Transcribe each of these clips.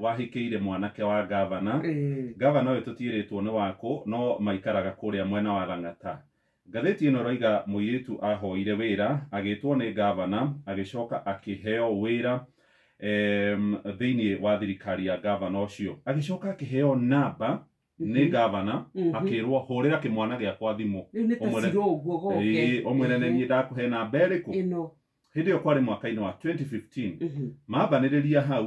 wahikiire mwanake wa gavana gavana uyu tutiritwo ni wako no maikaraga kuria mwena wa Lang'ata. Ngathĩti ĩno roiga mũirĩtu ahoire wĩra agĩtwo nĩ gavana agĩcoka akĩheo wĩra thĩinĩ wa thirikari ya gavana ũcio, agĩcoka akĩheo namba nĩ gavana akĩrwo hũrĩra kĩmwana gĩakwa thimũ ũmwĩre nĩ niĩ ndakũhe namba ĩrĩkũ. Hĩndĩ ĩyo kwarĩ mwaka-inĩ wa 2015 mambanĩrĩria hau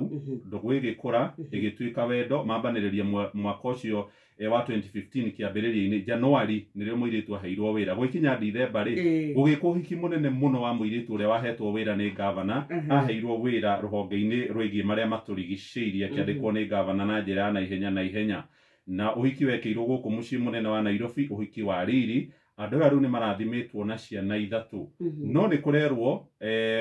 ndũgũ ĩgĩkũra ĩgĩtuĩka wendo. Mambanĩrĩria mwaka ũcio wa 2015 kĩambĩrĩria-inĩ Januari nĩrĩo mũirĩtu aheirwo wĩra. Gũikinya Dithemba rĩ gũgĩkwo ũhiki mũnene mũno wa mũirĩtu ũrĩa wahetwo wĩra nĩ gavana aheirwo wĩra rũhonge-inĩ rwĩgiĩ marĩa matũrigicĩirie akĩandĩkwo nĩ gavana na njĩra ya naihenya na ũhiki wekĩirwo gũkũ mũciĩ mũnene wa Nairobi, ũhiki wa riri. Andũ aya rĩu nĩ marathimĩtwo na ciana 3 no nĩ kũrerwo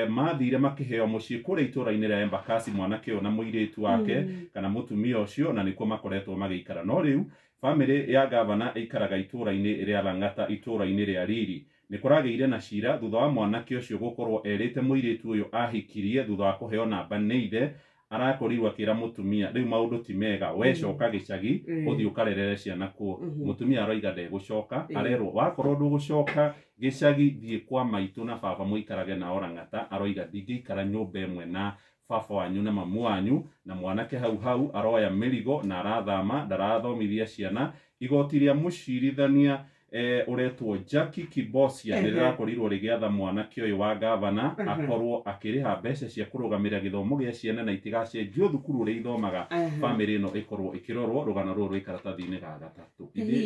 mathire makĩheo mũciĩ kũrĩa itũũra-inĩ rĩa Embakasi mwanake ũyũ na mũirĩtu wake kana mũtumia ũcio, na nĩkuo makoretwo magĩikara. No rĩu bamĩrĩ ya gavana ĩikaraga itũũra-inĩ rĩa Lang'ata, itũũra-inĩ rĩa Riri. Nĩ kũragĩire na cira thutha wa mwanake ũcio gũkorwo erĩte mũirĩtu ũyũ ahikirie thutha wa kũheo namba nĩ ithe. Arakorirwo akĩra mũtumia rĩu maũndũ ti mega, we coka gĩcagi ũthiĩ ũkarerere ciana kuo. Mũtumia aroiga ndegũcoka, arerwo wakorwo ndũgũcoka gĩcagi thiĩ kwa maitũ na baba mũikarage nao Lang'ata. Aroiga ndingĩikara nyũmba ĩmwe na baba wanyu na mamu wanyu, na mwanake hau aroya mĩrigo na arathama, ndarathomithia ciana. Igoti rĩa mũcirithania uretwo Jackie Kibosia nĩrĩrakorirwo rĩgĩatha mwanake ũyũ wa gavana akorwo akĩrĩha mbeca cia kũrũgamĩrĩra gĩthomo gĩa ciana na itigacenjio thukuru ũrĩa ithomaga. Bamĩrĩ ĩno ĩkorwo ĩkĩrorwo. Rũgano rũrũ rwĩ karatathi-inĩ ga 3.